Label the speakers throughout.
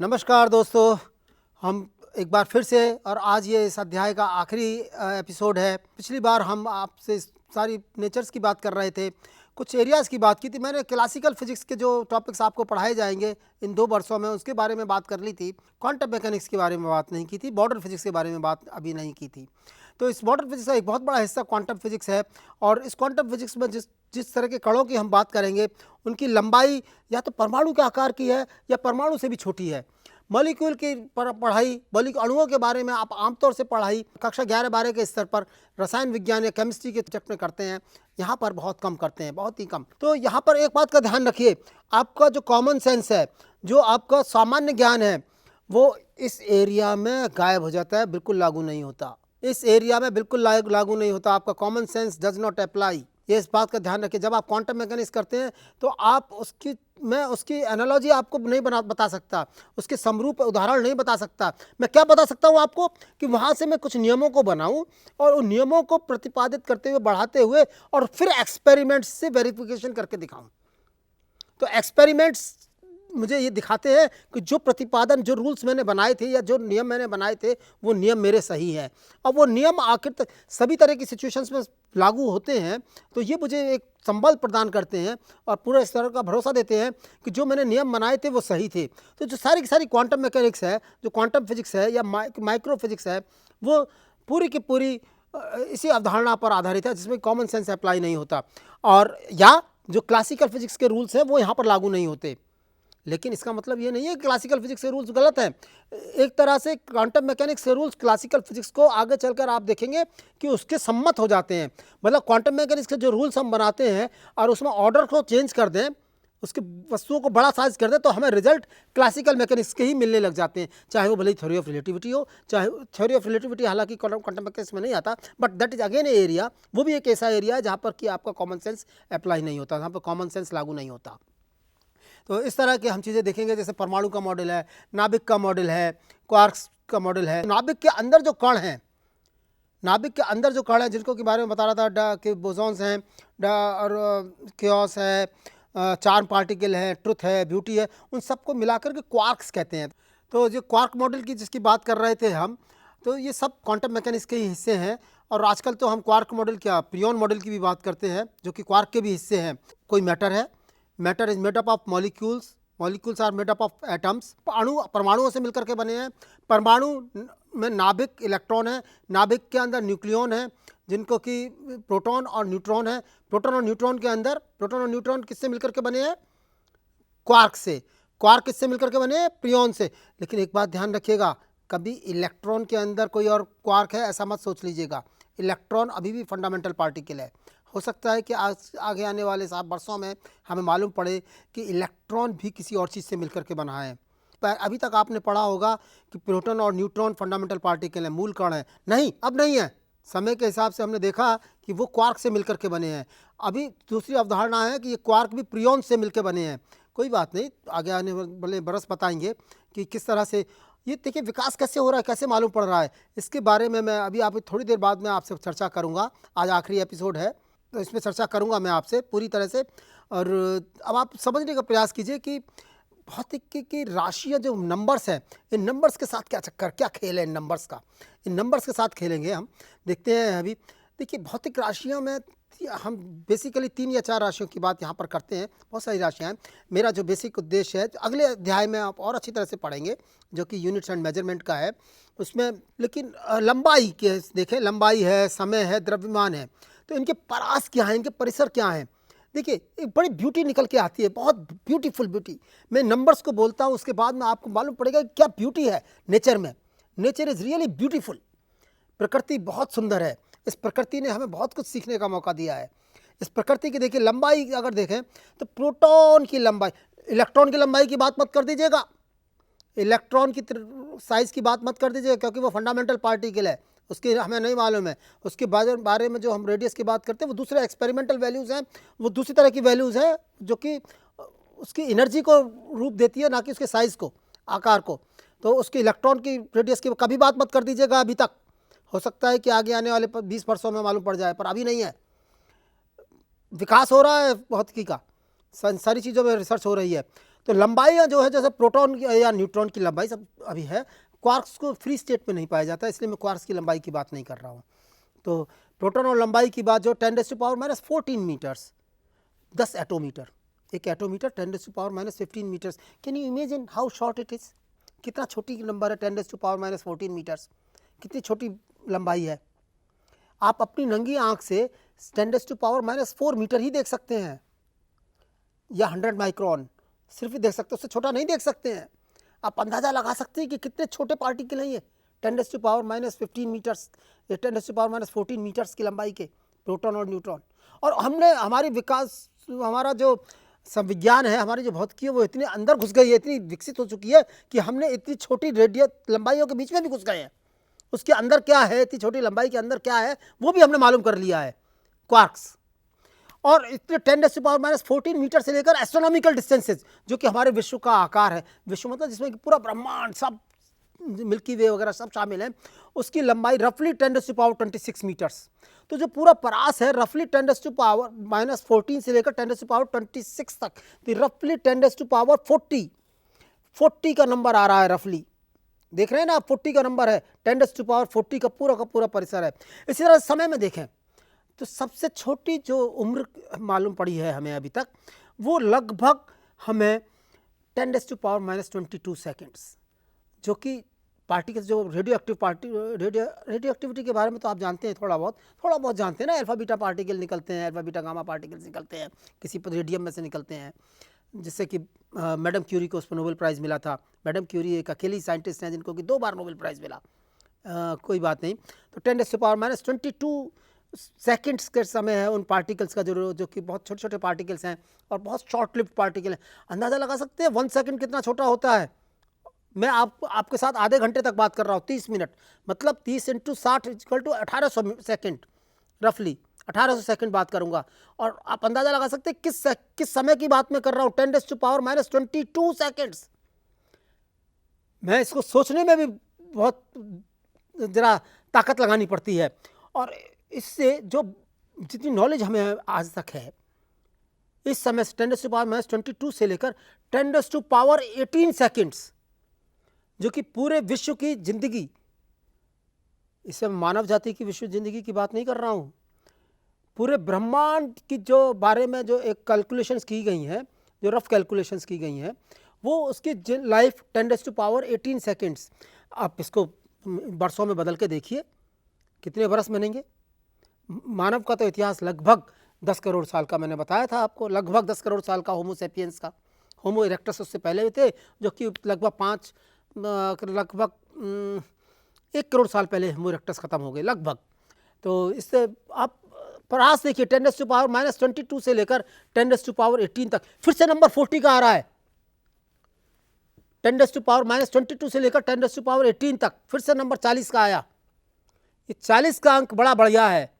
Speaker 1: नमस्कार दोस्तों, हम एक बार फिर से और आज ये इस अध्याय का आखिरी एपिसोड है। पिछली बार हम आपसे सारी नेचर्स की बात कर रहे थे, कुछ एरियाज़ की बात की थी। मैंने क्लासिकल फिजिक्स के जो टॉपिक्स आपको पढ़ाए जाएंगे इन 2 वर्षों में उसके बारे में बात कर ली थी। क्वांटम मैकेनिक्स के बारे में बात नहीं की थी, बॉर्डर फिजिक्स के बारे में बात अभी नहीं की थी। तो इस बॉर्डर फिजिक्स का एक बहुत बड़ा हिस्सा क्वांटम फिजिक्स है और इस क्वांटम फिजिक्स में जिस जिस तरह के कणों की हम बात करेंगे उनकी लंबाई या तो परमाणु के आकार की है या परमाणु से भी छोटी है। मॉलिक्यूल की पढ़ाई, मॉलिक्यूल अणुओं के बारे में आप आमतौर से पढ़ाई कक्षा 11-12 के स्तर पर रसायन विज्ञान या केमिस्ट्री के सब्जेक्ट में करते हैं, यहाँ पर बहुत कम करते हैं, बहुत ही कम। तो यहाँ पर एक बात का ध्यान रखिए, आपका जो कॉमन सेंस है, जो आपका सामान्य ज्ञान है, वो इस एरिया में गायब हो जाता है, बिल्कुल लागू नहीं होता। इस एरिया में बिल्कुल लागू नहीं होता, आपका common sense does not apply. ये इस बात का ध्यान रखिए। जब आप क्वांटम मैकेनिक्स करते हैं तो आप उसकी एनालॉजी आपको नहीं बता सकता, उसके समरूप उदाहरण नहीं बता सकता। मैं क्या बता सकता हूँ आपको कि वहाँ से मैं कुछ नियमों को बनाऊँ और उन नियमों को प्रतिपादित करते हुए, बढ़ाते हुए और फिर एक्सपेरिमेंट्स से वेरिफिकेशन करके दिखाऊँ। तो एक्सपेरिमेंट्स मुझे ये दिखाते हैं कि जो प्रतिपादन, जो रूल्स मैंने बनाए थे या जो नियम मैंने बनाए थे वो नियम मेरे सही हैं। अब वो नियम आखिर तक सभी तरह की सिचुएशंस में लागू होते हैं, तो ये मुझे एक संबल प्रदान करते हैं और पूरा इस तरह का भरोसा देते हैं कि जो मैंने नियम बनाए थे वो सही थे। तो जो सारी की सारी क्वांटम मैकेनिक्स है, जो क्वांटम फिजिक्स है या माइक्रो फिजिक्स है, वो पूरी की पूरी इसी अवधारणा पर आधारित है जिसमें कॉमन सेंस अप्लाई नहीं होता, और या जो क्लासिकल फिजिक्स के रूल्स हैं वो यहाँ पर लागू नहीं होते। लेकिन इसका मतलब ये नहीं है कि क्लासिकल फिजिक्स के रूल्स गलत हैं। एक तरह से क्वांटम मैकेनिक्स के रूल्स क्लासिकल फिजिक्स को आगे चलकर आप देखेंगे कि उसके सम्मत हो जाते हैं। मतलब क्वांटम मैकेनिक्स के जो रूल्स हम बनाते हैं और उसमें ऑर्डर को चेंज कर दें, उसकी वस्तुओं को बड़ा साइज कर दें, तो हमें रिजल्ट क्लासिकल मैकेनिक्स के ही मिलने लग जाते हैं, चाहे वो भले थ्योरी ऑफ रिलेटिविटी हो, चाहे थ्योरी ऑफ रिलेटिविटी हालांकि क्वांटम मैकेनिक्स में नहीं आता, but that is again A area. वो भी एक ऐसा एरिया है जहाँ पर कि आपका कॉमन सेंस अप्लाई नहीं होता, जहाँ पर कॉमन सेंस लागू नहीं होता। तो इस तरह के हम चीज़ें देखेंगे, जैसे परमाणु का मॉडल है, नाभिक का मॉडल है, क्वार्क्स का मॉडल है। नाभिक के अंदर जो कण हैं, नाभिक के अंदर जो कण है जिनको के बारे में बता रहा था कि बोसॉन्स हैं, और क्योस है, चार्म पार्टिकल है, ट्रुथ है, ब्यूटी है, उन सबको मिलाकर के क्वार्क्स कहते हैं। तो जो क्वार्क मॉडल की जिसकी बात कर रहे थे हम, तो ये सब क्वांटम मैकेनिक्स के ही हिस्से हैं। और आजकल तो हम क्वार्क मॉडल क्या प्रियॉन मॉडल की भी बात करते हैं, जो कि क्वार्क के भी हिस्से हैं। कोई मैटर है, matter is made up of molecules, molecules are made up of atoms. अणु परमाणुओं से मिलकर के बने हैं। परमाणु में नाभिक इलेक्ट्रॉन है, नाभिक के अंदर न्यूक्लियन है जिनको कि प्रोटॉन और न्यूट्रॉन है। प्रोटॉन और न्यूट्रॉन के अंदर, प्रोटॉन और न्यूट्रॉन किससे मिलकर के बने हैं? क्वार्क से। क्वार्क किससे मिलकर के बने हैं? प्रियॉन से। लेकिन एक बात ध्यान रखिएगा, कभी इलेक्ट्रॉन के अंदर कोई और क्वार्क है ऐसा मत सोच लीजिएगा। इलेक्ट्रॉन अभी भी फंडामेंटल पार्टिकल है। हो सकता है कि आगे आने वाले 7 वर्षों में हमें मालूम पड़े कि इलेक्ट्रॉन भी किसी और चीज़ से मिलकर के बना है। पर अभी तक आपने पढ़ा होगा कि प्रोटॉन और न्यूट्रॉन फंडामेंटल पार्टिकल है, मूल कण है। नहीं, अब नहीं है। समय के हिसाब से हमने देखा कि वो क्वार्क से मिलकर के बने हैं। अभी दूसरी अवधारणा है कि ये क्वार्क भी प्रियॉन से मिलकर बने हैं। कोई बात नहीं, आगे आने वाले बरस बताएंगे कि किस तरह से ये देखिए विकास कैसे हो रहा है, कैसे मालूम पड़ रहा है। इसके बारे में मैं अभी आप थोड़ी देर बाद में आपसे चर्चा करूंगा। आज आखिरी एपिसोड है तो इसमें चर्चा करूंगा मैं आपसे पूरी तरह से। और अब आप समझने का प्रयास कीजिए कि भौतिकी की राशियाँ जो नंबर्स हैं, इन नंबर्स के साथ क्या चक्कर, क्या खेल है इन नंबर्स का। इन नंबर्स के साथ खेलेंगे हम, देखते हैं। अभी देखिए भौतिक राशियों में हम बेसिकली 3 या 4 राशियों की बात यहाँ पर करते हैं। बहुत सारी राशियाँ हैं। मेरा जो बेसिक उद्देश्य है, अगले अध्याय में आप और अच्छी तरह से पढ़ेंगे, जो कि यूनिट्स एंड मेजरमेंट का है उसमें। लेकिन लंबाई के देखें, लंबाई है, समय है, द्रव्यमान है, तो इनके परास क्या है, इनके परिसर क्या हैं। देखिए एक बड़ी ब्यूटी निकल के आती है, बहुत ब्यूटीफुल ब्यूटी। मैं नंबर्स को बोलता हूँ, उसके बाद में आपको मालूम पड़ेगा क्या ब्यूटी है नेचर में। Nature is really beautiful. प्रकृति बहुत सुंदर है। इस प्रकृति ने हमें बहुत कुछ सीखने का मौका दिया है। इस प्रकृति की देखिए लंबाई अगर देखें तो प्रोटॉन की लंबाई, इलेक्ट्रॉन की लंबाई की बात मत कर दीजिएगा, इलेक्ट्रॉन की साइज की बात मत कर दीजिएगा, क्योंकि वो फंडामेंटल पार्टिकल है, उसके हमें नहीं मालूम है। उसके बारे में जो हम रेडियस की बात करते हैं वो दूसरे एक्सपेरिमेंटल वैल्यूज़ हैं, वो दूसरी तरह की वैल्यूज़ हैं जो कि उसकी एनर्जी को रूप देती है, ना कि उसके साइज़ को, आकार को। तो उसके इलेक्ट्रॉन की रेडियस की कभी बात मत कर दीजिएगा अभी तक। हो सकता है कि आगे आने वाले 20 वर्षों में मालूम पड़ जाए, पर अभी नहीं है। विकास हो रहा है भौतिकी का, सारी चीज़ों में रिसर्च हो रही है। तो लंबाइयाँ जो है जैसे प्रोटॉन या न्यूट्रॉन की लंबाई सब अभी है, क्वार्क्स को फ्री स्टेट में नहीं पाया जाता, इसलिए मैं क्वार्क्स की लंबाई की बात नहीं कर रहा हूँ। तो प्रोटॉन और लंबाई की बात जो 10⁻⁻14 मीटर्स, 10 एटोमीटर, एक attometre 10⁻⁻15 metres. Can you imagine how short it is? कितना छोटी नंबर है 10⁻⁻14 मीटर्स, कितनी छोटी लंबाई है। आप अपनी नंगी आंख से 10⁻⁻4 मीटर ही देख सकते हैं, या 100 माइक्रोन सिर्फ ही देख सकते हैं, उससे छोटा नहीं देख सकते हैं। आप अंदाज़ा लगा सकते हैं कि कितने छोटे पार्टिकल हैं ये 10⁻⁻15 मीटर्स, 10⁻⁻14 मीटर्स की लंबाई के प्रोटॉन और न्यूट्रॉन। और हमने हमारी विकास, हमारा जो संविज्ञान है, हमारी जो भौतिकी है, वो इतनी अंदर घुस गई है, इतनी विकसित हो चुकी है कि हमने इतनी छोटी रेडियो लंबाइयों के बीच में भी घुस गए हैं। उसके अंदर क्या है, इतनी छोटी लंबाई के अंदर क्या है, वो भी हमने मालूम कर लिया है, क्वार्क्स। और इतने 10⁻⁻14 मीटर से लेकर एस्ट्रोनॉमिकल डिस्टेंसेज, जो कि हमारे विश्व का आकार है, विश्व मतलब जिसमें कि पूरा ब्रह्मांड सब, मिल्की वे वगैरह सब शामिल हैं, उसकी लंबाई रफली 10⁻26 मीटर्स। तो जो पूरा परास है रफली 10⁻⁻14 से लेकर 10⁻26 तक, तो रफली 10⁻40 का नंबर आ रहा है रफली। देख रहे हैं ना आप, 40 का नंबर है, 10⁻40 का पूरा परिसर है। इसी तरह समय में देखें तो सबसे छोटी जो उम्र मालूम पड़ी है हमें अभी तक, वो लगभग हमें 10⁻22 सेकेंड्स, जो कि पार्टिकल्स जो रेडियो एक्टिविटी के बारे में तो आप जानते हैं, थोड़ा बहुत जानते हैं ना। अल्फा बीटा पार्टिकल निकलते हैं, अल्फा बीटा गामा पार्टिकल्स निकलते हैं, किसी रेडियम में से निकलते हैं, जिससे कि मैडम क्यूरी को उस पर नोबेल प्राइज़ मिला था। मैडम क्यूरी एक अकेली साइंटिस्ट हैं जिनको कि 2 बार नोबेल प्राइज़ मिला। कोई बात नहीं। तो 10⁻22 सेकेंड्स के समय है उन पार्टिकल्स का, जो कि बहुत छोटे छोटे पार्टिकल्स हैं और बहुत शॉर्ट लिव्ड पार्टिकल हैं। अंदाज़ा लगा सकते हैं 1 सेकेंड कितना छोटा होता है। मैं आपके साथ आधे घंटे तक बात कर रहा हूँ, 30 मिनट, मतलब 30 × 60 = 1800 सेकेंड, रफली 1800 सेकेंड बात करूँगा। और आप अंदाज़ा लगा सकते हैं किस समय की बात मैं कर रहा हूँ, 10⁻22 सेकेंड्स। मैं इसको सोचने में भी बहुत ज़रा ताकत लगानी पड़ती है। और इससे जो जितनी नॉलेज हमें आज तक है, इस समय 10⁻22 से लेकर 10⁻18 सेकेंड्स, जो कि पूरे विश्व की जिंदगी, इससे मानव जाति की विश्व जिंदगी की बात नहीं कर रहा हूँ, पूरे ब्रह्मांड की जो बारे में जो एक कैलकुलेशंस की गई हैं, जो रफ कैलकुलेशंस की गई हैं, वो उसकी लाइफ 10⁻18 सेकेंड्स। आप इसको बरसों में बदल के देखिए, कितने बरस बनेंगे। मानव का तो इतिहास लगभग 10 करोड़ साल का मैंने बताया था आपको, लगभग 10 करोड़ साल का होमो सेपियंस का। होमो इरेक्टस उससे पहले भी थे, जो कि लगभग 1 करोड़ साल पहले होमो इरेक्टस खत्म हो गए लगभग। तो इससे आप प्रयास देखिए, 10⁻22 से लेकर 10⁻18 तक। फिर से नंबर 40 का आ रहा है, 10⁻22 से लेकर 10⁻18 तक। फिर से नंबर 40 का आया। ये 40 का अंक बड़ा बढ़िया है।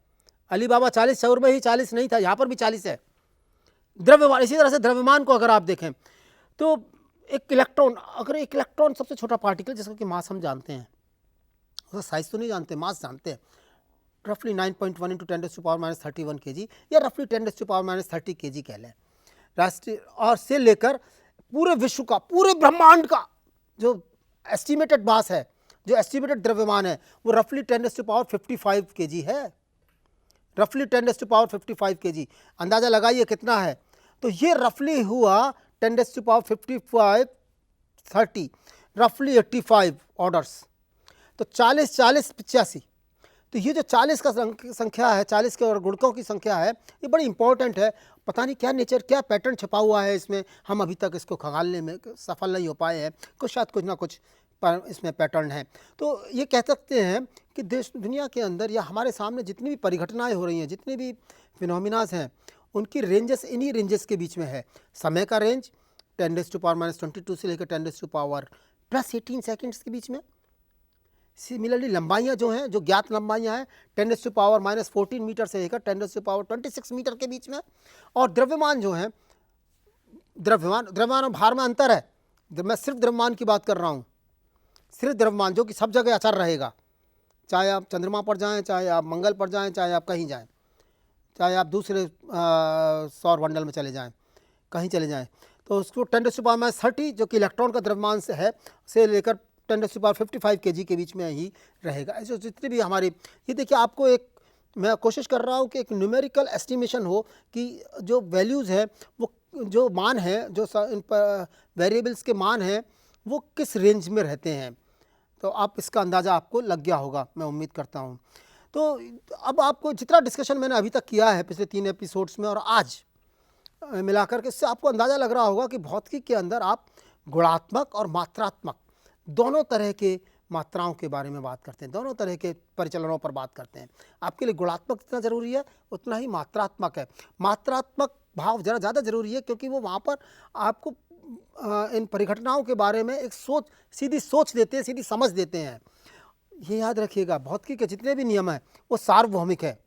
Speaker 1: अली बाबा 40 शौर में ही 40 नहीं था, यहाँ पर भी 40 है। द्रव्यमान, इसी तरह से द्रव्यमान को अगर आप देखें तो एक इलेक्ट्रॉन, अगर एक इलेक्ट्रॉन सबसे छोटा पार्टिकल, जिसका कि मास हम जानते हैं, उसका साइज तो नहीं जानते, मास जानते हैं, रफली 9.1 × 10⁻31 kg, या रफली 10⁻30 kg कह लें राष्ट्रीय। और से लेकर पूरे विश्व का, पूरे ब्रह्मांड का जो एस्टिमेटेड मास है, जो एस्टिमेटेड द्रव्यमान है, वो रफली 10⁻55 kg है, रफली 10⁻55 kg। अंदाज़ा लगाइए कितना है। तो ये रफली हुआ 10⁻55 30, रफली 85 ऑर्डर्स। तो 40 40 85। तो ये जो 40 का संख्या है, 40 के और गुणकों की संख्या है, ये बड़ी इंपॉर्टेंट है। पता नहीं क्या नेचर, क्या पैटर्न छपा हुआ है इसमें, हम अभी तक इसको खंगालने में सफल नहीं हो पाए हैं। शायद कुछ ना कुछ पर इसमें पैटर्न है। तो ये कह सकते हैं कि देश दुनिया के अंदर या हमारे सामने जितनी भी परिघटनाएं हो रही हैं, जितने भी फिनोमिनास हैं, उनकी रेंजेस इन्हीं रेंजेस के बीच में है। समय का रेंज 10⁻22 से लेकर 10⁻+18 सेकेंड्स के बीच में। सिमिलरली लंबाइयाँ जो हैं, जो ज्ञात लंबाइयाँ हैं, 10⁻14 मीटर से लेकर 10⁻26 मीटर के बीच में। और द्रव्यमान जो है, द्रव्यमान और भार में अंतर है। मैं सिर्फ द्रव्यमान की बात कर रहा हूँ, सिर्फ द्रव्यमान, जो कि सब जगह अचर रहेगा, चाहे आप चंद्रमा पर जाएं, चाहे आप मंगल पर जाएं, चाहे आप कहीं जाएं, चाहे आप दूसरे सौर मंडल में चले जाएं, कहीं चले जाएं। तो उसको 10⁻30 जो कि इलेक्ट्रॉन का द्रव्यमान से है से लेकर 10⁵ kg के बीच में ही रहेगा। ऐसे जितने भी हमारे, ये देखिए आपको एक, मैं कोशिश कर रहा हूँ कि एक न्यूमेरिकल एस्टिमेशन हो कि जो वैल्यूज़ है वो, जो मान है, जो इन वेरिएबल्स के मान हैं वो किस रेंज में रहते हैं। तो आप इसका अंदाज़ा आपको लग गया होगा, मैं उम्मीद करता हूँ। तो अब आपको जितना डिस्कशन मैंने अभी तक किया है पिछले 3 एपिसोड्स में और आज मिलाकर के, इससे आपको अंदाज़ा लग रहा होगा कि भौतिकी के अंदर आप गुणात्मक और मात्रात्मक दोनों तरह के मात्राओं के बारे में बात करते हैं, दोनों तरह के परिचलनों पर बात करते हैं। आपके लिए गुणात्मक जितना ज़रूरी है उतना ही मात्रात्मक है। मात्रात्मक भाव ज़रा ज़्यादा ज़रूरी है क्योंकि वो वहाँ पर आपको इन परिघटनाओं के बारे में एक सोच, सीधी सोच देते हैं, सीधी समझ देते हैं। ये याद रखिएगा, भौतिकी के जितने भी नियम हैं वो सार्वभौमिक है,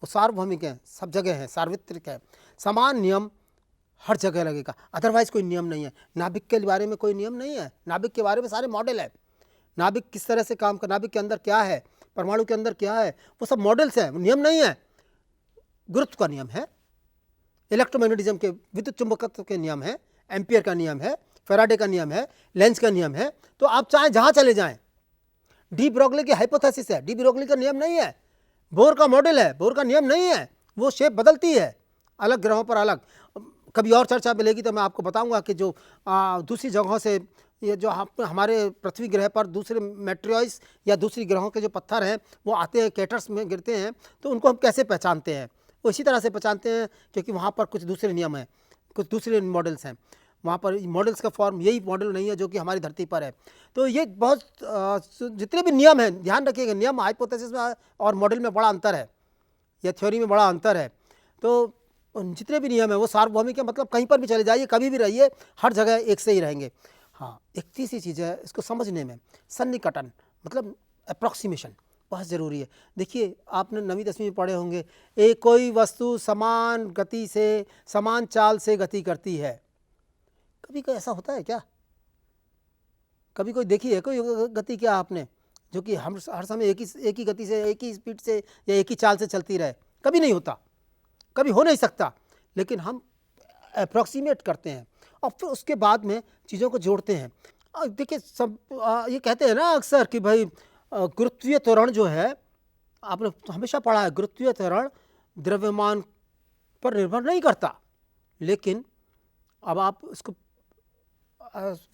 Speaker 1: वो सार्वभौमिक है, सब जगह है, सार्वत्रिक है। समान नियम हर जगह लगेगा, अदरवाइज कोई नियम नहीं है। नाभिक के बारे में कोई नियम नहीं है, नाभिक के बारे में सारे मॉडल है। नाभिक किस तरह से काम कर, नाभिक के अंदर क्या है, परमाणु के अंदर क्या है, वो सब मॉडल्स हैं, नियम नहीं है। गुरुत्व का नियम है, इलेक्ट्रोमैग्नेटिज्म के विद्युत चुंबकत्व के नियम है, एम्पियर का नियम है, फैराडे का नियम है, लेंज का नियम है। तो आप चाहे जहां चले जाएं, डी ब्रोगली की हाइपोथेसिस है, डी ब्रोगली का नियम नहीं है। बोर का मॉडल है, बोर का नियम नहीं है, वो शेप बदलती है अलग ग्रहों पर अलग। कभी और चर्चा मिलेगी तो मैं आपको बताऊंगा कि जो दूसरी जगहों से, ये जो हमारे पृथ्वी ग्रह पर दूसरे मेट्रियॉइस या दूसरी ग्रहों के जो पत्थर हैं वो आते हैं, केटर्स में गिरते हैं, तो उनको हम कैसे पहचानते हैं। वो इसी तरह से पहचानते हैं क्योंकि वहाँ पर कुछ दूसरे नियम हैं, कुछ दूसरे मॉडल्स हैं। वहाँ पर मॉडल्स का फॉर्म यही मॉडल नहीं है जो कि हमारी धरती पर है। तो ये बहुत जितने भी नियम हैं, ध्यान रखिएगा, नियम हाइपोथेसिस में और मॉडल में बड़ा अंतर है, या थ्योरी में बड़ा अंतर है। तो जितने भी नियम है वो सार्वभौमिक है, मतलब कहीं पर भी चले जाइए, कभी भी रहिए, हर जगह एक से ही रहेंगे। हाँ, एक तीसरी चीज़ है इसको समझने में, सन्निकटन मतलब अप्रॉक्सीमेशन बहुत ज़रूरी है। देखिए आपने 9वीं 10वीं में पढ़े होंगे, एक कोई वस्तु समान गति से, समान चाल से गति करती है। कभी कोई ऐसा होता है क्या? कभी कोई देखी है कोई गति क्या आपने जो कि हम हर समय एक ही गति से, एक ही स्पीड से या एक ही चाल से चलती रहे? कभी नहीं होता, कभी हो नहीं सकता। लेकिन हम अप्रॉक्सीमेट करते हैं और फिर उसके बाद में चीज़ों को जोड़ते हैं। देखिए सब ये कहते हैं ना अक्सर कि भाई गुरुत्वीय त्वरण जो है, आपने हमेशा पढ़ा है, गुरुत्वीय त्वरण द्रव्यमान पर निर्भर नहीं करता। लेकिन अब आप इसको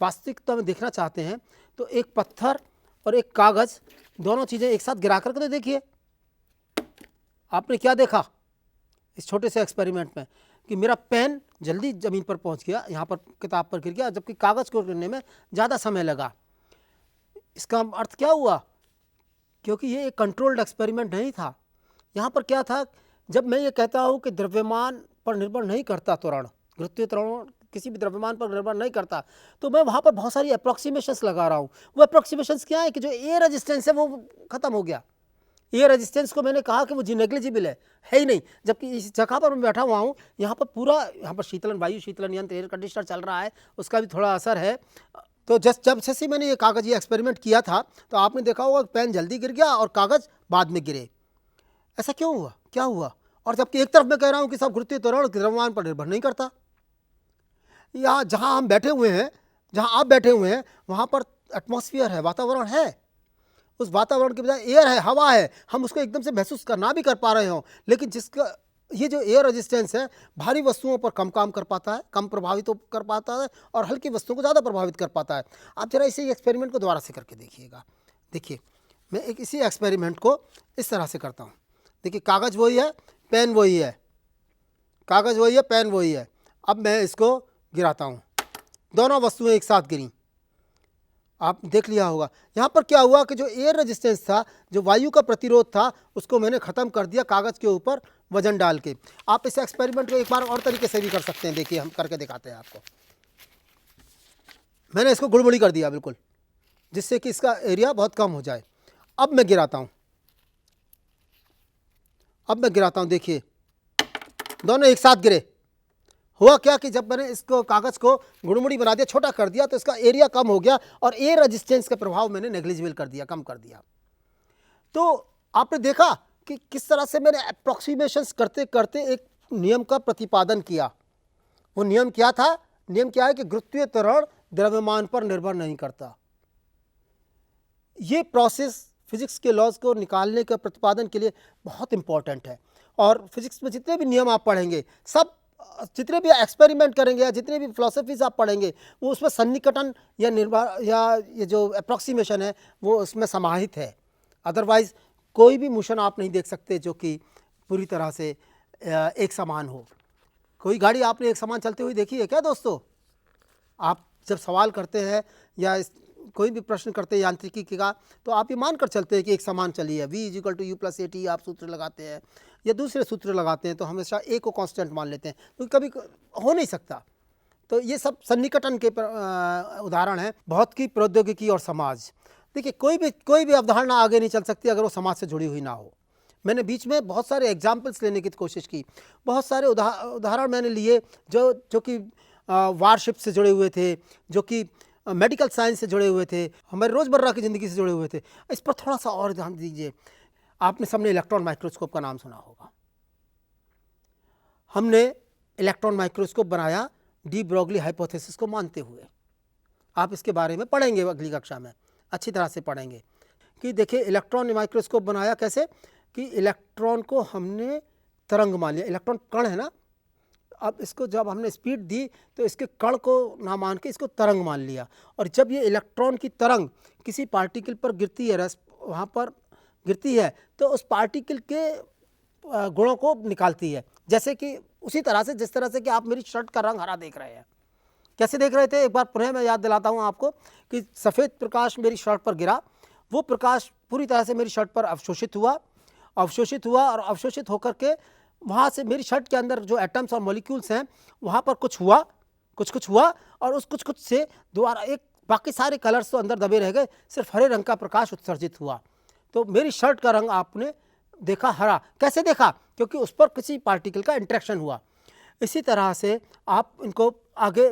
Speaker 1: वास्तविकता में देखना चाहते हैं तो एक पत्थर और एक कागज़, दोनों चीज़ें एक साथ गिरा करके तो देखिए, आपने क्या देखा इस छोटे से एक्सपेरिमेंट में कि मेरा पेन जल्दी ज़मीन पर पहुंच गया, यहाँ पर किताब पर गिर गया, जबकि कागज़ को गिरने में ज़्यादा समय लगा। इसका अर्थ क्या हुआ? क्योंकि ये एक कंट्रोल्ड एक्सपेरिमेंट नहीं था। यहाँ पर क्या था, जब मैं ये कहता हूँ कि द्रव्यमान पर निर्भर नहीं करता त्वरण, गुरुत्वीय त्वरण किसी भी द्रव्यमान पर निर्भर नहीं करता, तो मैं वहाँ पर बहुत सारी अप्रॉक्सीमेशंस लगा रहा हूँ। वो अप्रॉक्सीमेशंस क्या है कि जो एयर रेजिस्टेंस है वो ख़त्म हो गया। एयर रेजिस्टेंस को मैंने कहा कि वो नेग्लिजिबल है ही नहीं, जबकि इस जगह पर मैं बैठा हुआ हूँ, यहाँ पर पूरा, यहाँ पर शीतलन, वायु शीतलन यंत्र, एयर कंडीशनर चल रहा है, उसका भी थोड़ा असर है। तो जब से मैंने ये कागज़ ये एक्सपेरिमेंट किया था तो आपने देखा होगा पेन जल्दी गिर गया और कागज़ बाद में गिरे। ऐसा क्यों हुआ, क्या हुआ? और जबकि एक तरफ मैं कह रहा हूँ कि सब गुरुत्वीय त्वरण द्रव्यमान पर निर्भर नहीं करता। यहाँ जहाँ हम बैठे हुए हैं, जहाँ आप बैठे हुए हैं, वहाँ पर एटमॉस्फेयर है, वातावरण है, उस वातावरण के बजाय एयर है, हवा है, हम उसको एकदम से महसूस करना भी कर पा रहे हों, लेकिन जिसका ये जो एयर रेजिस्टेंस है भारी वस्तुओं पर कम काम कर पाता है, कम प्रभावित तो कर पाता है, और हल्की वस्तुओं को ज़्यादा प्रभावित कर पाता है। आप जरा इसी एक्सपेरिमेंट को दोबारा से करके देखिएगा। देखिए मैं एक इसी एक्सपेरिमेंट को इस तरह से करता हूँ। देखिए कागज़ वही है, पेन वही है, कागज़ वही है, पेन वही है। अब मैं इसको गिराता हूँ, दोनों वस्तुएं एक साथ गिरी, आप देख लिया होगा। यहाँ पर क्या हुआ कि जो एयर रेजिस्टेंस था, जो वायु का प्रतिरोध था, उसको मैंने ख़त्म कर दिया कागज़ के ऊपर वजन डाल के। आप इस एक्सपेरिमेंट को एक बार और तरीके से भी कर सकते हैं। देखिए हम करके दिखाते हैं आपको। मैंने इसको गुड़मुड़ी कर दिया बिल्कुल, जिससे कि इसका एरिया बहुत कम हो जाए। अब मैं गिराता हूँ, देखिए दोनों एक साथ गिरे। हुआ क्या कि जब मैंने इसको कागज़ को गुड़मुड़ी बना दिया, छोटा कर दिया, तो इसका एरिया कम हो गया और एयर रेजिस्टेंस का प्रभाव मैंने नेग्लिजिबल कर दिया, कम कर दिया। तो आपने देखा कि किस तरह से मैंने अप्रॉक्सीमेशंस करते करते एक नियम का प्रतिपादन किया। वो नियम क्या था? नियम क्या है कि गुरुत्वीय त्वरण द्रव्यमान पर निर्भर नहीं करता। ये प्रोसेस फिजिक्स के लॉज को निकालने का प्रतिपादन के लिए बहुत इंपॉर्टेंट है। और फिजिक्स में जितने भी नियम आप पढ़ेंगे, सब जितने भी एक्सपेरिमेंट करेंगे या जितने भी फिलोसफीज आप पढ़ेंगे, वो उसमें सन्निकटन या निर्भर या ये जो अप्रॉक्सीमेशन है वो उसमें समाहित है। अदरवाइज कोई भी मोशन आप नहीं देख सकते जो कि पूरी तरह से एक समान हो। कोई गाड़ी आपने एक समान चलते हुए देखी है क्या दोस्तों? आप जब सवाल करते हैं या कोई भी प्रश्न करते हैं यांत्रिकी का, तो आप ये मान कर चलते हैं कि एक समान चली है। v = u + at आप सूत्र लगाते हैं या दूसरे सूत्र लगाते हैं तो हमेशा a को कांस्टेंट मान लेते हैं, तो कभी हो नहीं सकता। तो ये सब सन्निकटन के उदाहरण हैं। भौतिकी, प्रौद्योगिकी और समाज। देखिए, कोई भी अवधारणा आगे नहीं चल सकती अगर वो समाज से जुड़ी हुई ना हो। मैंने बीच में बहुत सारे एग्जाम्पल्स लेने की कोशिश की, बहुत सारे उदाहरण मैंने लिए जो कि वारशिप से जुड़े हुए थे, जो कि मेडिकल साइंस से जुड़े हुए थे, हमारे रोज़मर्रा की ज़िंदगी से जुड़े हुए थे। इस पर थोड़ा सा और ध्यान दीजिए। आपने सबने इलेक्ट्रॉन माइक्रोस्कोप का नाम सुना होगा। हमने इलेक्ट्रॉन माइक्रोस्कोप बनाया डी ब्रोगली हाइपोथेसिस को मानते हुए। आप इसके बारे में पढ़ेंगे अगली कक्षा में, अच्छी तरह से पढ़ेंगे कि देखिए इलेक्ट्रॉन माइक्रोस्कोप बनाया कैसे, कि इलेक्ट्रॉन को हमने तरंग मान लिया। इलेक्ट्रॉन कण है ना, अब इसको जब हमने स्पीड दी तो इसके कण को ना मान के इसको तरंग मान लिया। और जब ये इलेक्ट्रॉन की तरंग किसी पार्टिकल पर गिरती है, वहाँ पर गिरती है, तो उस पार्टिकल के गुणों को निकालती है। जैसे कि उसी तरह से जिस तरह से कि आप मेरी शर्ट का रंग हरा देख रहे हैं। कैसे देख रहे थे? एक बार पुनः मैं याद दिलाता हूँ आपको कि सफ़ेद प्रकाश मेरी शर्ट पर गिरा, वो प्रकाश पूरी तरह से मेरी शर्ट पर अवशोषित हुआ और अवशोषित होकर के वहाँ से मेरी शर्ट के अंदर जो एटम्स और मॉलिक्यूल्स हैं वहाँ पर कुछ हुआ और उस कुछ से दोबारा एक बाकी सारे कलर्स तो अंदर दबे रह गए, सिर्फ हरे रंग का प्रकाश उत्सर्जित हुआ। तो मेरी शर्ट का रंग आपने देखा हरा। कैसे देखा? क्योंकि उस पर किसी पार्टिकल का इंटरेक्शन हुआ। इसी तरह से आप इनको आगे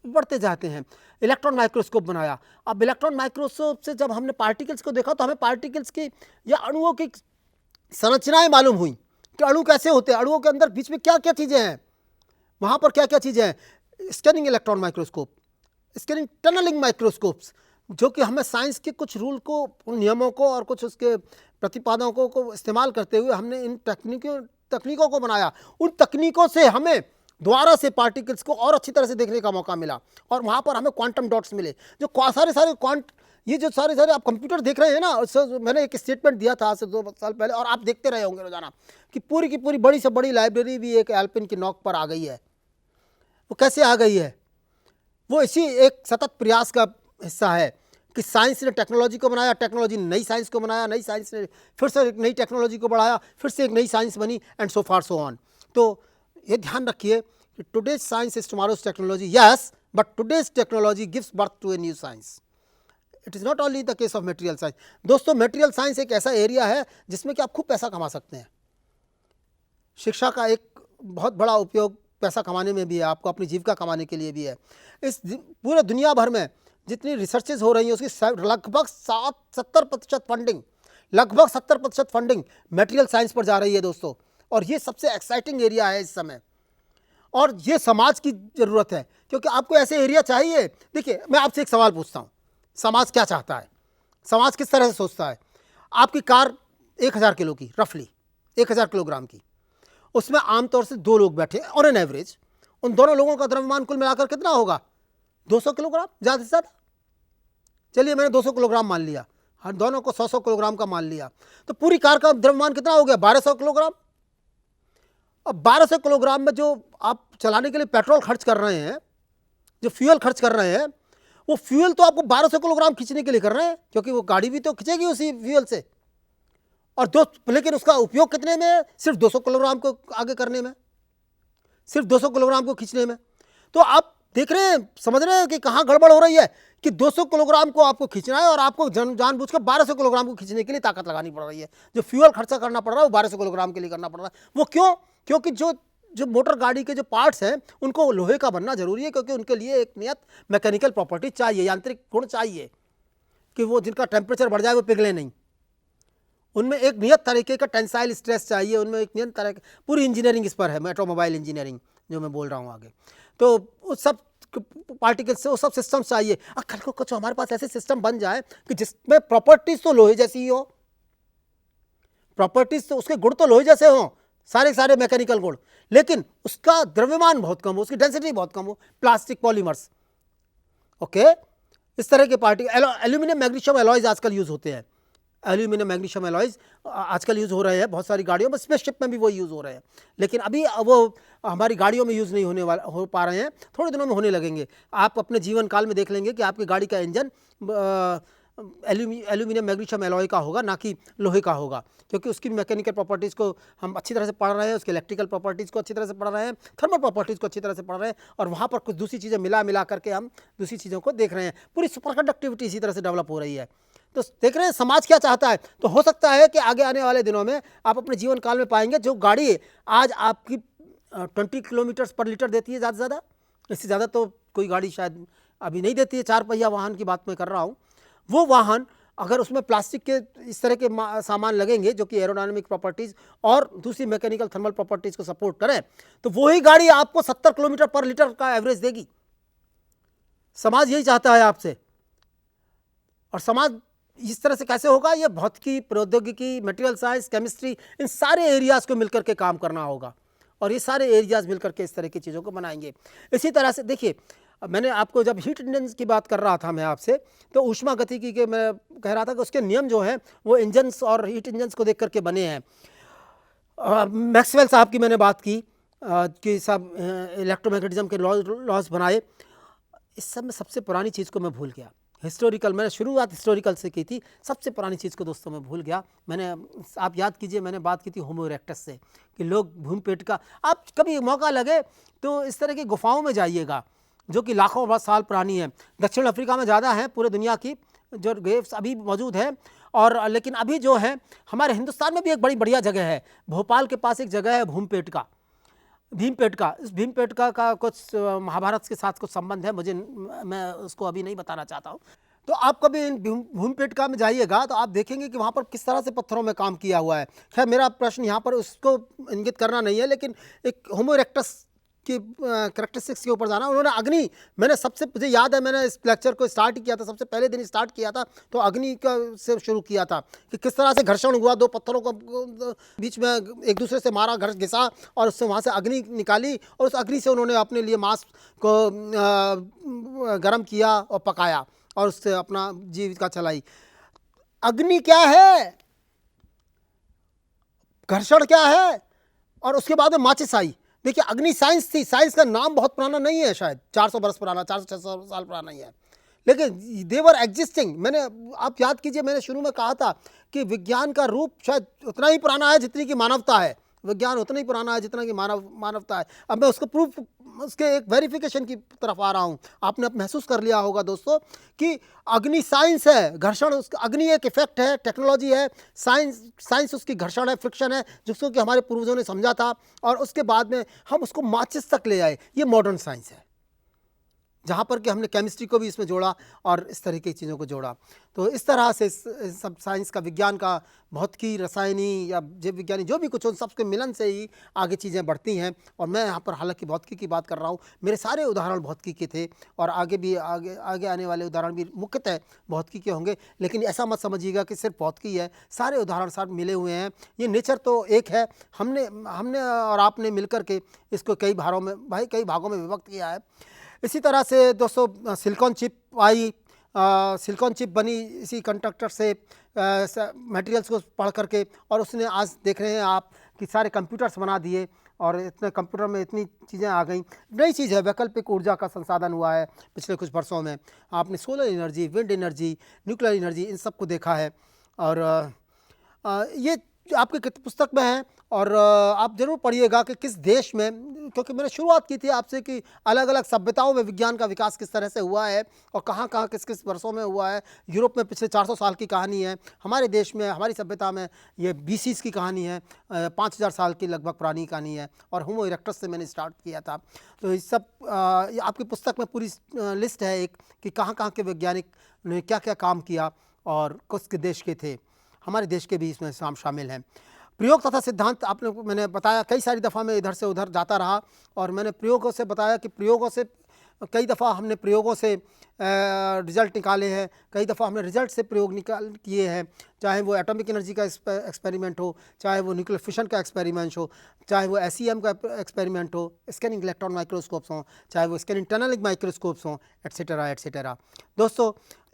Speaker 1: बढ़ते जाते हैं। इलेक्ट्रॉन माइक्रोस्कोप बनाया। अब इलेक्ट्रॉन माइक्रोस्कोप से जब हमने पार्टिकल्स को देखा तो हमें पार्टिकल्स की या अणुओं की संरचनाएं मालूम हुई कि अणु कैसे होते हैं, अणुओं के अंदर बीच में क्या क्या चीज़ें हैं, वहाँ पर क्या क्या चीज़ें हैं। Scanning electron microscope, scanning tunnelling microscopes, जो कि हमें साइंस के कुछ रूल को, नियमों को और कुछ उसके प्रतिपादकों को इस्तेमाल करते हुए हमने इन तकनीकों को बनाया। उन तकनीकों से हमें दोबारा से पार्टिकल्स को और अच्छी तरह से देखने का मौका मिला और वहाँ पर हमें क्वांटम डॉट्स मिले। जो ये जो सारे आप कंप्यूटर देख रहे हैं ना, मैंने एक स्टेटमेंट दिया था आज से 2 साल पहले और आप देखते रहे होंगे रोजाना कि पूरी की पूरी बड़ी से बड़ी लाइब्रेरी भी एक एल्पिन की नोक पर आ गई है। वो कैसे आ गई है? वो इसी एक सतत प्रयास का हिस्सा है कि साइंस ने टेक्नोलॉजी को बनाया, टेक्नोलॉजी ने नई साइंस को बनाया, नई साइंस ने फिर से एक नई टेक्नोलॉजी को बढ़ाया, फिर से एक नई साइंस बनी and so far so on. तो ये ध्यान रखिए कि today's science is tomorrow's technology, yes, but today's technology gives birth to a new science. It is not only the case of material science. दोस्तों, मटेरियल साइंस एक ऐसा area है जिसमें कि आप खूब पैसा कमा सकते हैं। शिक्षा का एक बहुत बड़ा उपयोग पैसा कमाने में भी है, आपको अपनी जीविका कमाने के लिए भी है। इस पूरे दुनिया भर में जितनी रिसर्चेज हो रही हैं उसकी लगभग 70% फंडिंग, लगभग 70% फंडिंग मटेरियल साइंस पर जा रही है दोस्तों। और ये सबसे एक्साइटिंग एरिया है इस समय और ये समाज की ज़रूरत है, क्योंकि आपको ऐसे एरिया चाहिए। देखिए, मैं आपसे एक सवाल पूछता हूँ, समाज क्या चाहता है? समाज किस तरह से सोचता है? आपकी कार 1000 किलो की, रफली 1000 किलोग्राम की, उसमें आमतौर से 2 लोग बैठे ऑन एन एवरेज, उन दोनों लोगों का द्रव्यमान कुल मिलाकर कितना होगा? 200 किलोग्राम, ज़्यादा से ज़्यादा। चलिए, मैंने 200 किलोग्राम मान लिया, हर दोनों को 100 किलोग्राम का मान लिया, तो पूरी कार का द्रव्यमान कितना हो गया? 1200 किलोग्राम। अब 1200 किलोग्राम में जो आप चलाने के लिए पेट्रोल खर्च कर रहे हैं, जो फ्यूल खर्च कर रहे हैं, वो फ्यूल तो आपको 1200 किलोग्राम खींचने के लिए कर रहे हैं, क्योंकि वो गाड़ी भी तो खींचेगी उसी फ्यूल से। और लेकिन उसका उपयोग कितने में है? सिर्फ 200 किलोग्राम को आगे करने में, सिर्फ 200 किलोग्राम को खींचने में। तो आप देख रहे हैं, समझ रहे हैं कि कहाँ गड़बड़ हो रही है कि 200 किलोग्राम को आपको खींचना है और आपको जानबूझकर 1200 किलोग्राम को खींचने के लिए ताकत लगानी पड़ रही है। जो फ्यूल खर्चा करना पड़ रहा है वो 1200 किलोग्राम के लिए करना पड़ रहा है। वो क्यों? क्योंकि जो मोटर गाड़ी के जो पार्ट्स हैं उनको लोहे का बनना जरूरी है, क्योंकि उनके लिए एक नियत मैकेनिकल प्रॉपर्टी चाहिए, यांत्रिक गुण चाहिए कि वो जिनका टेम्परेचर बढ़ जाए वो पिघले नहीं। उनमें एक नियत तरीके का टेंसाइल स्ट्रेस चाहिए, उनमें एक नियत तरह पूरी इंजीनियरिंग इस पर है, ऑटोमोबाइल इंजीनियरिंग जो मैं बोल रहा हूँ आगे। तो उस सब पार्टिकल्स से, वो सब सिस्टम चाहिए। कल को कुछ हमारे पास ऐसे सिस्टम बन जाए कि जिसमें प्रॉपर्टीज तो लोहे जैसी ही हो, प्रॉपर्टीज तो उसके गुण तो लोहे जैसे हो, सारे सारे मैकेनिकल गुण, लेकिन उसका द्रव्यमान बहुत कम हो, उसकी डेंसिटी बहुत कम हो, प्लास्टिक पॉलीमर्स। ओके, इस तरह के एल्यूमिनियम मैग्नीशियम एलॉयज आजकल यूज होते हैं। एल्यूमिनियम मैग्नीशियम एलॉयज आजकल यूज हो रहे हैं बहुत सारी गाड़ियों में, स्पेसशिप में भी वो यूज हो रहे हैं, लेकिन अभी वो हमारी गाड़ियों में यूज नहीं हो पा रहे हैं, थोड़े दिनों में होने लगेंगे। आप अपने जीवन काल में देख लेंगे कि आपकी गाड़ी का इंजन एल्यूमिनियम मैग्नीशियम एलॉय का होगा, ना कि लोहे का होगा, क्योंकि उसकी मैकेनिकल प्रॉपर्टीज़ को हम अच्छी तरह से पढ़ रहे हैं, उसके इलेक्ट्रिकल प्रॉपर्टीज़ को अच्छी तरह से पढ़ रहे हैं, थर्मल प्रॉपर्टीज़ को अच्छी तरह से पढ़ रहे हैं, और वहाँ पर कुछ दूसरी चीज़ें मिला करके हम दूसरी चीज़ों को देख रहे हैं। पूरी सुपर कंडक्टिविटी इसी तरह से डेवलप हो रही है। तो देख रहे हैं समाज क्या चाहता है। तो हो सकता है कि आगे आने वाले दिनों में आप अपने जीवन काल में पाएंगे जो गाड़ी आज आपकी 20 किलोमीटर पर लीटर देती है, ज़्यादा से ज़्यादा, इससे ज़्यादा तो कोई गाड़ी शायद अभी नहीं देती है। 4 पहिया वाहन की बात मैं कर रहा हूँ। वो वाहन अगर उसमें प्लास्टिक के इस तरह के सामान लगेंगे जो कि एरोडायनामिक प्रॉपर्टीज़ और दूसरी मैकेनिकल थर्मल प्रॉपर्टीज़ को सपोर्ट करें, तो वही गाड़ी आपको 70 किलोमीटर पर लीटर का एवरेज देगी। समाज यही चाहता है आपसे, और समाज इस तरह से कैसे होगा? ये भौतिकी, प्रौद्योगिकी, मटेरियल साइंस, केमिस्ट्री, इन सारे एरियाज़ को मिलकर के काम करना होगा, और ये सारे एरियाज़ मिलकर के इस तरह की चीज़ों को बनाएंगे। इसी तरह से देखिए, मैंने आपको जब हीट इंजन की बात कर रहा था मैं आपसे, तो ऊष्मा गतिकी के मैं कह रहा था कि उसके नियम जो हैं वो इंजन्स और हीट इंजन्स को देख करके बने हैं। मैक्सवेल साहब की मैंने बात की कि सब इलेक्ट्रोमैग्नेटिज्म के लॉज बनाए। इस सब में सबसे पुरानी चीज़ को मैं भूल गया। हिस्टोरिकल, मैंने शुरुआत हिस्टोरिकल से की थी, सबसे पुरानी चीज़ को दोस्तों मैं भूल गया। आप याद कीजिए, मैंने बात की थी होमो इरेक्टस से, कि लोग भूमिपेट का, आप कभी मौका लगे तो इस तरह की गुफाओं में जाइएगा जो कि लाखों साल पुरानी है। दक्षिण अफ्रीका में ज़्यादा है, पूरे दुनिया की जो गेव्स अभी मौजूद है, और लेकिन अभी जो है हमारे हिंदुस्तान में भी एक बड़ी बढ़िया जगह है। भोपाल के पास एक जगह है भीमपेटका। इस भीमपेटका का कुछ महाभारत के साथ कुछ संबंध है, मैं उसको अभी नहीं बताना चाहता हूँ। तो आप कभी इन भीमपेटका में जाइएगा तो आप देखेंगे कि वहाँ पर किस तरह से पत्थरों में काम किया हुआ है। खैर, मेरा प्रश्न यहाँ पर उसको इंगित करना नहीं है, लेकिन एक होमो इरेक्टस की कैरेक्टरिस्टिक्स के ऊपर जाना। उन्होंने अग्नि, मुझे याद है, मैंने इस लेक्चर को स्टार्ट किया था, सबसे पहले दिन स्टार्ट किया था तो अग्नि का से शुरू किया था कि किस तरह से घर्षण हुआ, दो पत्थरों को बीच में एक दूसरे से मारा, घिसा, और उससे वहाँ से अग्नि निकाली, और उस अग्नि से उन्होंने अपने लिए मांस को गर्म किया और पकाया, और उससे अपना जीविका चलाई। अग्नि क्या है, घर्षण क्या है, और उसके बाद में माचिस आई। देखिए, अग्नि साइंस थी। साइंस का नाम बहुत पुराना नहीं है, शायद 400 बरस पुराना, 400-600 साल पुराना ही है, लेकिन दे वर एग्जिस्टिंग। आप याद कीजिए, मैंने शुरू में कहा था कि विज्ञान का रूप शायद उतना ही पुराना है जितनी की मानवता है। विज्ञान उतना ही पुराना है जितना कि मानवता है। अब मैं उसको प्रूफ, उसके एक वेरिफिकेशन की तरफ आ रहा हूँ। आपने अब महसूस कर लिया होगा दोस्तों कि अग्नि साइंस है, घर्षण अग्नि एक इफेक्ट है, टेक्नोलॉजी है, साइंस उसकी घर्षण है, फ्रिक्शन है, जिसको कि हमारे पूर्वजों ने समझा था, और उसके बाद में हम उसको माचिस तक ले आए। ये मॉडर्न साइंस है, जहाँ पर कि हमने केमिस्ट्री को भी इसमें जोड़ा और इस तरह की चीज़ों को जोड़ा। तो इस तरह से सब साइंस का, विज्ञान का, भौतिकी, रसायनी या जीव विज्ञानी, जो भी कुछ, उन सबके मिलन से ही आगे चीज़ें बढ़ती हैं। और मैं यहाँ पर हालांकि भौतिकी की बात कर रहा हूँ, मेरे सारे उदाहरण भौतिकी के थे, और आगे आने वाले उदाहरण भी मुख्यतः भौतिकी के होंगे। लेकिन ऐसा मत समझिएगा कि सिर्फ भौतिकी है, सारे उदाहरण साथ मिले हुए हैं। ये नेचर तो एक है, हमने और आपने मिलकर के इसको कई भागों में विभक्त किया है। इसी तरह से दोस्तों सिलिकॉन चिप आई, सिलिकॉन चिप बनी इसी कंडक्टर से, मटेरियल्स को पढ़ करके, और उसने आज देख रहे हैं आप कि सारे कंप्यूटर्स बना दिए, और इतने कंप्यूटर में इतनी चीज़ें आ गई। नई चीज़ है, वैकल्पिक ऊर्जा का संसाधन हुआ है पिछले कुछ वर्षों में। आपने solar energy, wind energy, nuclear energy, इन सब को देखा है। और ये आपके पुस्तक में है, और आप जरूर पढ़िएगा कि किस देश में, क्योंकि मैंने शुरुआत की थी आपसे कि अलग अलग सभ्यताओं में विज्ञान का विकास किस तरह से हुआ है, और कहाँ कहाँ किस किस वर्षों में हुआ है। यूरोप में पिछले 400 साल की कहानी है, हमारे देश में, हमारी सभ्यता में ये BCs की कहानी है, 5000 साल की लगभग पुरानी कहानी है, और होमो इरेक्टस से मैंने स्टार्ट किया था। तो इस सब आपकी पुस्तक में पूरी लिस्ट है एक, कि कहाँ कहाँ के वैज्ञानिक ने क्या क्या काम किया, और किस देश के थे। हमारे देश के भी इसमें शामिल हैं। प्रयोग तथा सिद्धांत मैंने बताया, कई सारी दफ़ा मैं इधर से उधर जाता रहा, और मैंने प्रयोगों से बताया कि प्रयोगों से कई दफ़ा हमने प्रयोगों से रिज़ल्ट निकाले हैं, कई दफ़ा हमने रिज़ल्ट से प्रयोग निकाल किए हैं, चाहे वो एटॉमिक एनर्जी का एक्सपेरिमेंट हो, चाहे वो न्यूक्लियर फिशन का एक्सपेरिमेंट हो, चाहे वो SEM का एक्सपेरिमेंट हो, स्कैनिंग इलेक्ट्रॉन माइक्रोस्कोप्स हों, चाहे वो स्कैनिंग टनलिंग माइक्रोस्कोप्स हों, एट्सेट्रा एट्सेट्रा। दोस्तों,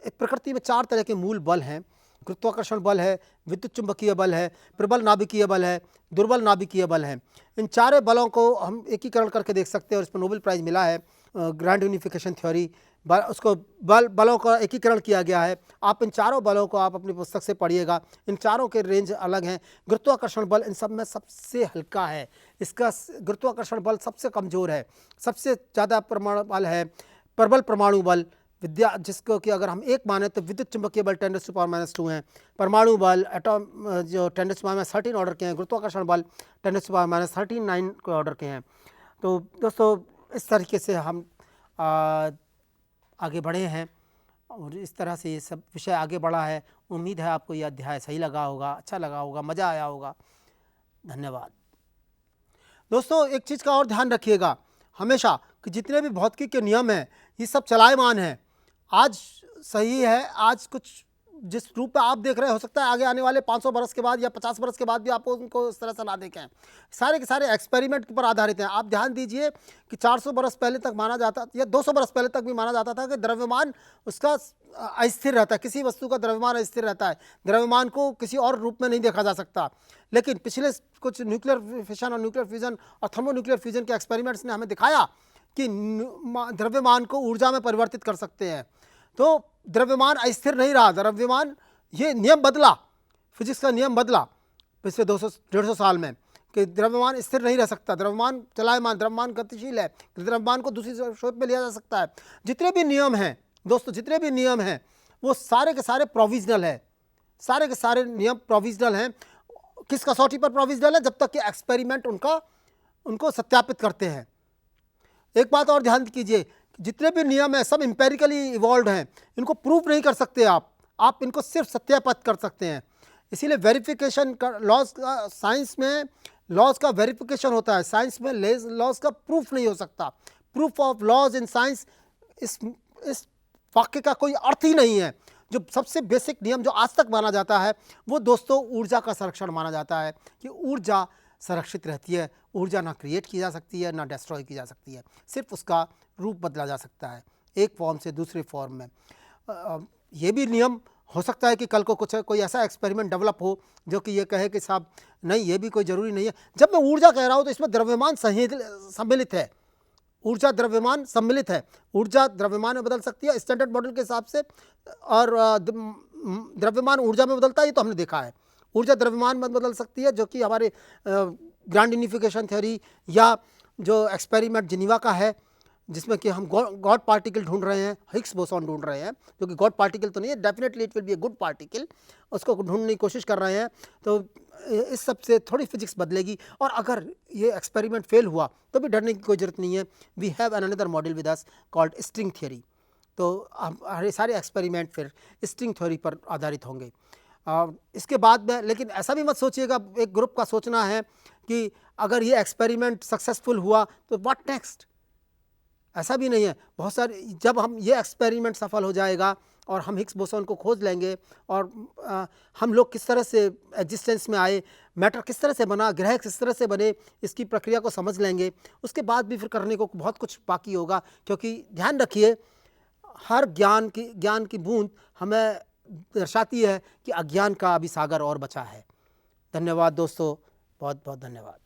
Speaker 1: प्रकृति में 4 तरह के मूल बल हैं। गुरुत्वाकर्षण बल है, विद्युत चुंबकीय बल है, प्रबल नाभिकीय बल है, दुर्बल नाभिकीय बल है। इन चारों बलों को हम एकीकरण करके देख सकते हैं और इस पर नोबेल प्राइज़ मिला है। ग्रैंड यूनिफिकेशन थ्योरी, उसको बलों का एकीकरण किया गया है। आप इन चारों बलों को आप अपनी पुस्तक से पढ़िएगा। इन चारों के रेंज अलग हैं। गुरुत्वाकर्षण बल इन सब में सबसे हल्का है, इसका गुरुत्वाकर्षण बल सबसे कमज़ोर है। सबसे ज़्यादा परमाणु बल है प्रबल परमाणु बल, जिसको कि अगर हम एक माने तो विद्युत चुंबकीय बल 10⁻⁻2 हैं। परमाणु बल जो 10⁻13 ऑर्डर के हैं। गुरुत्वाकर्षण बल 10⁻13 9 के ऑर्डर के हैं। तो दोस्तों, इस तरीके से हम आगे बढ़े हैं और इस तरह से ये सब विषय आगे बढ़ा है। उम्मीद है आपको यह अध्याय सही लगा होगा, अच्छा लगा होगा, मज़ा आया होगा। धन्यवाद। दोस्तों, एक चीज़ का और ध्यान रखिएगा हमेशा कि जितने भी भौतिकी के नियम हैं ये सब चलायमान हैं। आज सही है, आज कुछ जिस रूप में आप देख रहे हो सकता है आगे आने वाले 500 बरस के बाद या 50 बरस के बाद भी आपको उनको इस तरह से ना देखें। सारे के सारे एक्सपेरिमेंट पर आधारित हैं। आप ध्यान दीजिए कि 400 बरस पहले तक माना जाता या 200 बरस पहले तक भी माना जाता था कि द्रव्यमान उसका अस्थिर रहता है। किसी वस्तु का द्रव्यमान अस्थिर रहता है, द्रव्यमान को किसी और रूप में नहीं देखा जा सकता। लेकिन पिछले कुछ न्यूक्लियर फिशन और न्यूक्लियर फ्यूजन और थर्मोन्यूक्लियर फ्यूजन के एक्सपेरिमेंट्स ने हमें दिखाया कि द्रव्यमान को ऊर्जा में परिवर्तित कर सकते हैं। तो द्रव्यमान अस्थिर नहीं रहा, द्रव्यमान, ये नियम बदला, फिजिक्स का नियम बदला पिछले 200-150 साल में कि द्रव्यमान स्थिर नहीं रह सकता, द्रव्यमान चलायमान, द्रव्यमान गतिशील है, द्रव्यमान को दूसरी शोध में लिया जा सकता है। जितने भी नियम हैं दोस्तों, जितने भी नियम हैं वो सारे के सारे प्रोविजनल है, सारे के सारे नियम प्रोविजनल हैं। किस कसौटी पर प्रोविजनल है? जब तक कि एक्सपेरिमेंट उनको सत्यापित करते हैं। एक बात और ध्यान कीजिए, जितने भी नियम हैं सब एम्पेरिकली इवॉल्व हैं, इनको प्रूव नहीं कर सकते आप इनको सिर्फ सत्यापित कर सकते हैं। इसीलिए वेरिफिकेशन का लॉज का, साइंस में लॉज का वेरिफिकेशन होता है, साइंस में लॉज का प्रूफ नहीं हो सकता। Proof of laws in science, इस वाक्य का कोई अर्थ ही नहीं है। जो सबसे बेसिक नियम जो आज तक माना जाता है वो दोस्तों ऊर्जा का संरक्षण माना जाता है कि ऊर्जा संरक्षित रहती है। ऊर्जा ना क्रिएट की जा सकती है ना डिस्ट्रॉय की जा सकती है, सिर्फ उसका रूप बदला जा सकता है एक फॉर्म से दूसरे फॉर्म में। ये भी नियम हो सकता है कि कल को कोई ऐसा एक्सपेरिमेंट डेवलप हो जो कि ये कहे कि साहब नहीं, ये भी कोई ज़रूरी नहीं है। जब मैं ऊर्जा कह रहा हूँ तो इसमें द्रव्यमान सम्मिलित है, ऊर्जा द्रव्यमान सम्मिलित है। ऊर्जा द्रव्यमान में बदल सकती है स्टैंडर्ड मॉडल के हिसाब से, और द्रव्यमान ऊर्जा में बदलता है, ये तो हमने देखा है। ऊर्जा द्रव्यमान में बदल सकती है, जो कि हमारे ग्रैंड यूनिफिकेशन थ्योरी या जो एक्सपेरिमेंट जिनीवा का है, जिसमें कि हम गॉड पार्टिकल ढूंढ रहे हैं, हिग्स बोसॉन ढूंढ रहे हैं, जो कि गॉड पार्टिकल तो नहीं है, definitely it will be a good particle, उसको ढूंढने की कोशिश कर रहे हैं। तो इस सब से थोड़ी फिजिक्स बदलेगी। और अगर ये एक्सपेरिमेंट फेल हुआ तो भी डरने की कोई ज़रूरत नहीं है। We have another model with us called string theory. तो हमारे सारे एक्सपेरिमेंट फिर स्ट्रिंग थ्योरी पर आधारित होंगे। इसके बाद में लेकिन ऐसा भी मत सोचिएगा, एक ग्रुप का सोचना है कि अगर ये एक्सपेरिमेंट सक्सेसफुल हुआ तो व्हाट नेक्स्ट, ऐसा भी नहीं है। बहुत सारे, जब हम ये एक्सपेरिमेंट सफल हो जाएगा और हम हिग्स बोसॉन को खोज लेंगे और हम लोग किस तरह से एग्जिस्टेंस में आए, मैटर किस तरह से बना, ग्रह किस तरह से बने, इसकी प्रक्रिया को समझ लेंगे, उसके बाद भी फिर करने को बहुत कुछ बाकी होगा। क्योंकि ध्यान रखिए, हर ज्ञान की बूंद हमें दर्शाती है कि अज्ञान का अभी सागर और बचा है। धन्यवाद दोस्तों, बहुत बहुत धन्यवाद।